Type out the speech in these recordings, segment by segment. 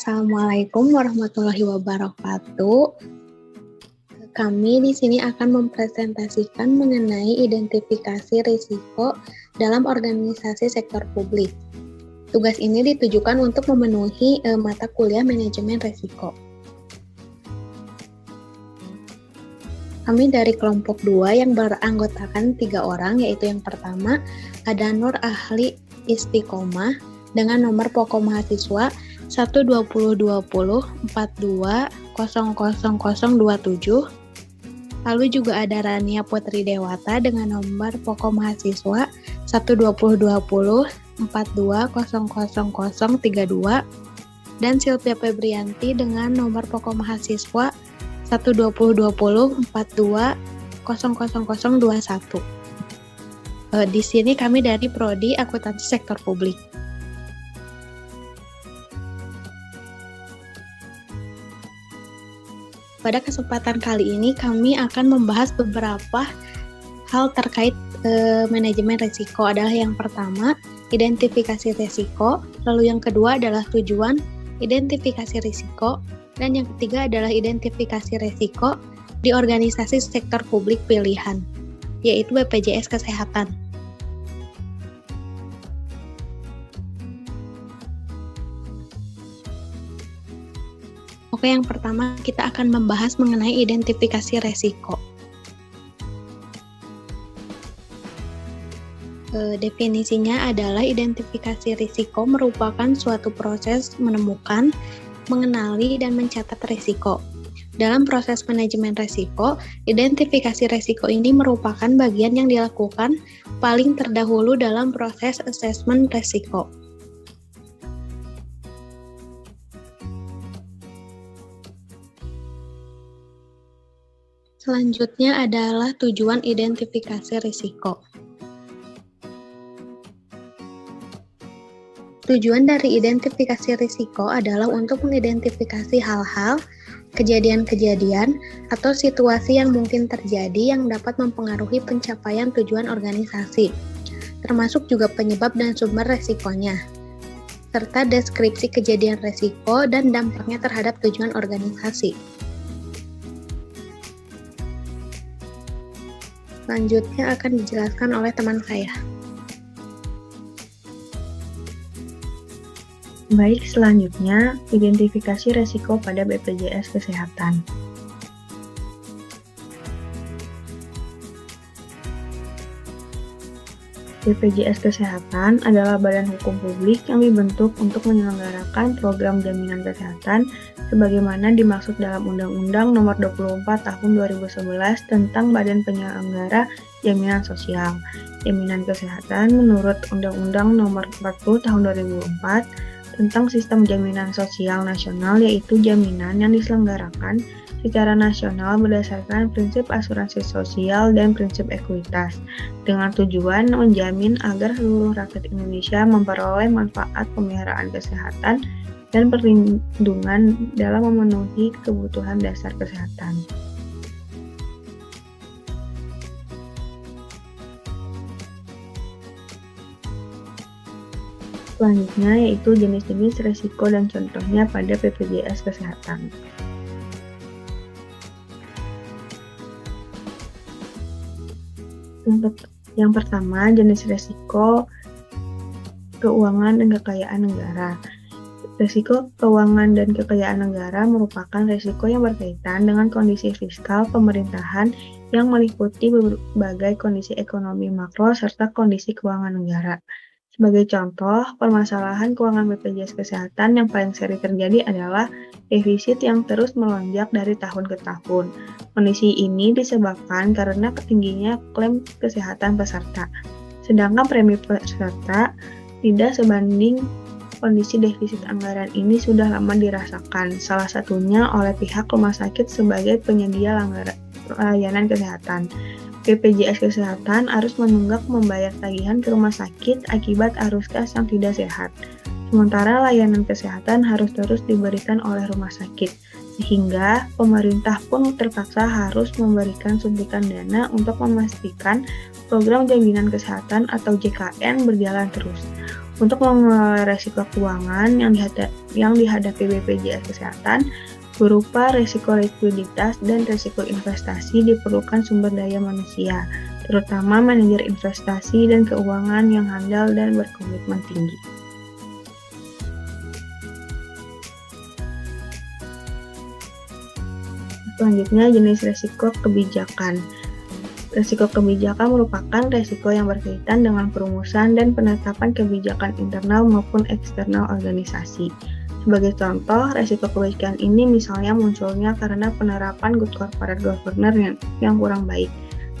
Assalamualaikum warahmatullahi wabarakatuh. Kami di sini akan mempresentasikan mengenai identifikasi risiko dalam organisasi sektor publik. Tugas ini ditujukan untuk memenuhi mata kuliah manajemen risiko. Kami dari kelompok 2 yang beranggotakan 3 orang, yaitu yang pertama ada Nur Ahli Istiqomah dengan nomor pokok mahasiswa 1202042000027. Lalu juga ada Rania Putri Dewata dengan nomor pokok mahasiswa 1202042000032 dan Silvia Febrianti dengan nomor pokok mahasiswa 1202042000021. Di sini kami dari Prodi Akuntansi Sektor Publik. Pada kesempatan kali ini kami akan membahas beberapa hal terkait manajemen risiko. Adalah yang pertama, identifikasi risiko, lalu yang kedua adalah tujuan identifikasi risiko, dan yang ketiga adalah identifikasi risiko di organisasi sektor publik pilihan, yaitu BPJS Kesehatan. Oke, yang pertama kita akan membahas mengenai identifikasi resiko. Definisinya adalah identifikasi risiko merupakan suatu proses menemukan, mengenali, dan mencatat risiko. Dalam proses manajemen risiko, identifikasi risiko ini merupakan bagian yang dilakukan paling terdahulu dalam proses asesmen risiko. Selanjutnya adalah tujuan identifikasi risiko. Tujuan dari identifikasi risiko adalah untuk mengidentifikasi hal-hal, kejadian-kejadian, atau situasi yang mungkin terjadi yang dapat mempengaruhi pencapaian tujuan organisasi, termasuk juga penyebab dan sumber risikonya, serta deskripsi kejadian risiko dan dampaknya terhadap tujuan organisasi. Selanjutnya akan dijelaskan oleh teman saya. Baik, selanjutnya identifikasi risiko pada BPJS Kesehatan. BPJS Kesehatan adalah badan hukum publik yang dibentuk untuk menyelenggarakan program jaminan kesehatan sebagaimana dimaksud dalam Undang-Undang Nomor 24 Tahun 2011 tentang Badan Penyelenggara Jaminan Sosial. Jaminan kesehatan menurut Undang-Undang Nomor 40 Tahun 2004 tentang Sistem Jaminan Sosial Nasional, yaitu jaminan yang diselenggarakan secara nasional berdasarkan prinsip asuransi sosial dan prinsip ekuitas, dengan tujuan menjamin agar seluruh rakyat Indonesia memperoleh manfaat pemeliharaan kesehatan dan perlindungan dalam memenuhi kebutuhan dasar kesehatan. Selanjutnya yaitu jenis-jenis risiko dan contohnya pada BPJS Kesehatan. Yang pertama, jenis risiko keuangan dan kekayaan negara. Risiko keuangan dan kekayaan negara merupakan risiko yang berkaitan dengan kondisi fiskal pemerintahan yang meliputi berbagai kondisi ekonomi makro serta kondisi keuangan negara. Sebagai contoh, permasalahan keuangan BPJS Kesehatan yang paling sering terjadi adalah defisit yang terus melonjak dari tahun ke tahun. Kondisi ini disebabkan karena tingginya klaim kesehatan peserta, sedangkan premi peserta tidak sebanding. Kondisi defisit anggaran ini sudah lama dirasakan, salah satunya oleh pihak rumah sakit sebagai penyedia layanan kesehatan. BPJS Kesehatan harus menunggak membayar tagihan ke rumah sakit akibat arus kas yang tidak sehat. Sementara layanan kesehatan harus terus diberikan oleh rumah sakit, sehingga pemerintah pun terpaksa harus memberikan suntikan dana untuk memastikan program jaminan kesehatan atau JKN berjalan terus. Untuk mengelola risiko keuangan yang dihadapi BPJS Kesehatan berupa risiko likuiditas dan risiko investasi, diperlukan sumber daya manusia, terutama manajer investasi dan keuangan yang handal dan berkomitmen tinggi. Selanjutnya, jenis risiko kebijakan. Risiko kebijakan merupakan risiko yang berkaitan dengan perumusan dan penetapan kebijakan internal maupun eksternal organisasi. Sebagai contoh, risiko kebijakan ini misalnya munculnya karena penerapan good corporate governance yang kurang baik,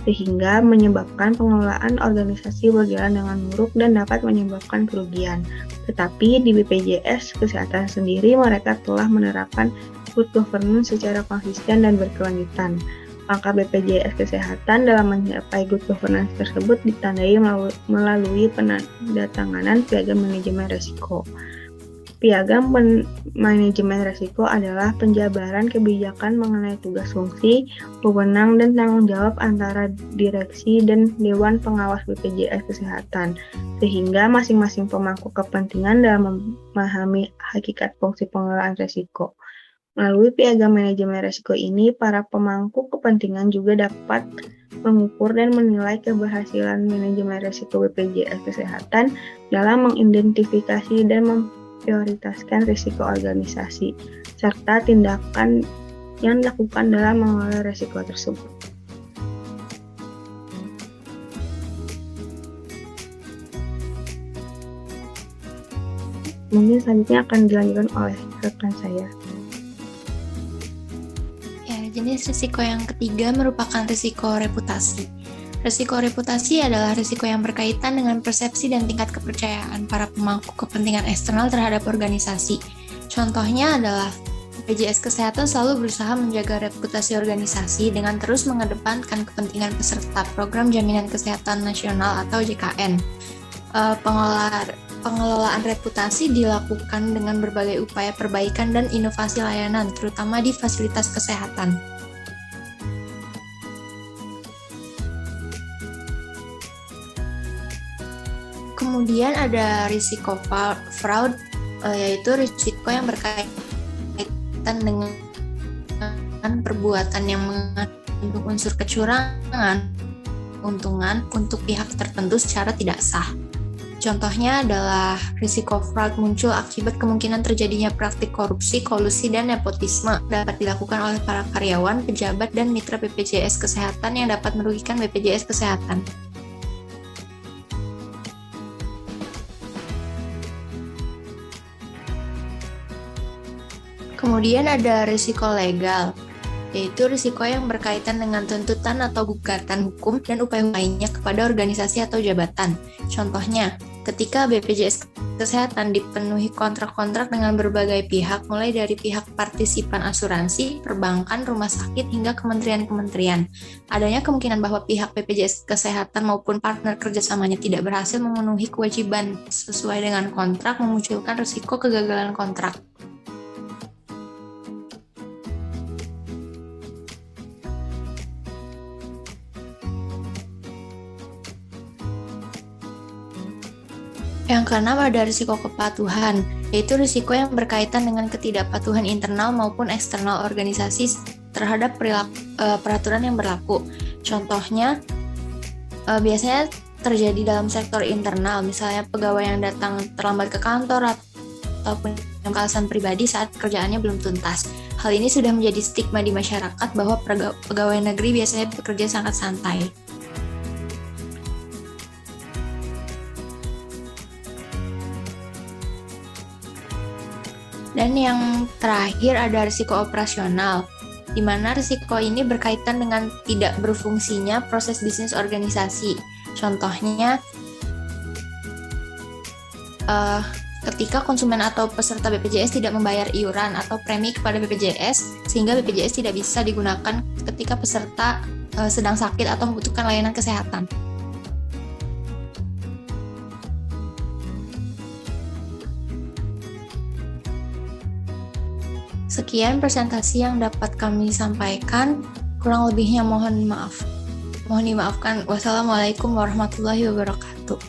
sehingga menyebabkan pengelolaan organisasi berjalan dengan buruk dan dapat menyebabkan kerugian. Tetapi di BPJS Kesehatan sendiri, mereka telah menerapkan good governance secara konsisten dan berkelanjutan. Langkah BPJS Kesehatan dalam mencapai good governance tersebut ditandai melalui penandatanganan piagam manajemen risiko. Piagam manajemen risiko adalah penjabaran kebijakan mengenai tugas fungsi, wewenang, dan tanggung jawab antara direksi dan Dewan Pengawas BPJS Kesehatan, sehingga masing-masing pemangku kepentingan dalam memahami hakikat fungsi pengelolaan risiko. Melalui piagam manajemen risiko ini, para pemangku kepentingan juga dapat mengukur dan menilai keberhasilan manajemen risiko BPJS Kesehatan dalam mengidentifikasi dan memprioritaskan risiko organisasi, serta tindakan yang dilakukan dalam mengelola risiko tersebut. Mungkin selanjutnya akan dilanjutkan oleh rekan saya. Jenis risiko yang ketiga merupakan risiko reputasi. Risiko reputasi adalah risiko yang berkaitan dengan persepsi dan tingkat kepercayaan para pemangku kepentingan eksternal terhadap organisasi. Contohnya adalah BPJS Kesehatan selalu berusaha menjaga reputasi organisasi dengan terus mengedepankan kepentingan peserta Program Jaminan Kesehatan Nasional atau JKN. Pengelolaan reputasi dilakukan dengan berbagai upaya perbaikan dan inovasi layanan, terutama di fasilitas kesehatan. Kemudian ada risiko fraud, yaitu risiko yang berkaitan dengan perbuatan yang mengandung unsur kecurangan, keuntungan untuk pihak tertentu secara tidak sah. Contohnya adalah risiko fraud muncul akibat kemungkinan terjadinya praktik korupsi, kolusi, dan nepotisme dapat dilakukan oleh para karyawan, pejabat, dan mitra BPJS Kesehatan yang dapat merugikan BPJS Kesehatan. Kemudian ada risiko legal, yaitu risiko yang berkaitan dengan tuntutan atau gugatan hukum dan upaya lainnya kepada organisasi atau jabatan. Contohnya, ketika BPJS Kesehatan dipenuhi kontrak-kontrak dengan berbagai pihak, mulai dari pihak partisipan asuransi, perbankan, rumah sakit, hingga kementerian-kementerian. Adanya kemungkinan bahwa pihak BPJS Kesehatan maupun partner kerjasamanya tidak berhasil memenuhi kewajiban sesuai dengan kontrak, memunculkan risiko kegagalan kontrak. Yang keenam ada risiko kepatuhan, yaitu risiko yang berkaitan dengan ketidakpatuhan internal maupun eksternal organisasi terhadap peraturan yang berlaku. Contohnya, biasanya terjadi dalam sektor internal, misalnya pegawai yang datang terlambat ke kantor ataupun yang alasan pribadi saat pekerjaannya belum tuntas. Hal ini sudah menjadi stigma di masyarakat bahwa pegawai negeri biasanya bekerja sangat santai. Dan yang terakhir ada risiko operasional, di mana risiko ini berkaitan dengan tidak berfungsinya proses bisnis organisasi. Contohnya, ketika konsumen atau peserta BPJS tidak membayar iuran atau premi kepada BPJS, sehingga BPJS tidak bisa digunakan ketika peserta sedang sakit atau membutuhkan layanan kesehatan. Sekian presentasi yang dapat kami sampaikan, kurang lebihnya mohon maaf. Mohon dimaafkan. Wassalamualaikum warahmatullahi wabarakatuh.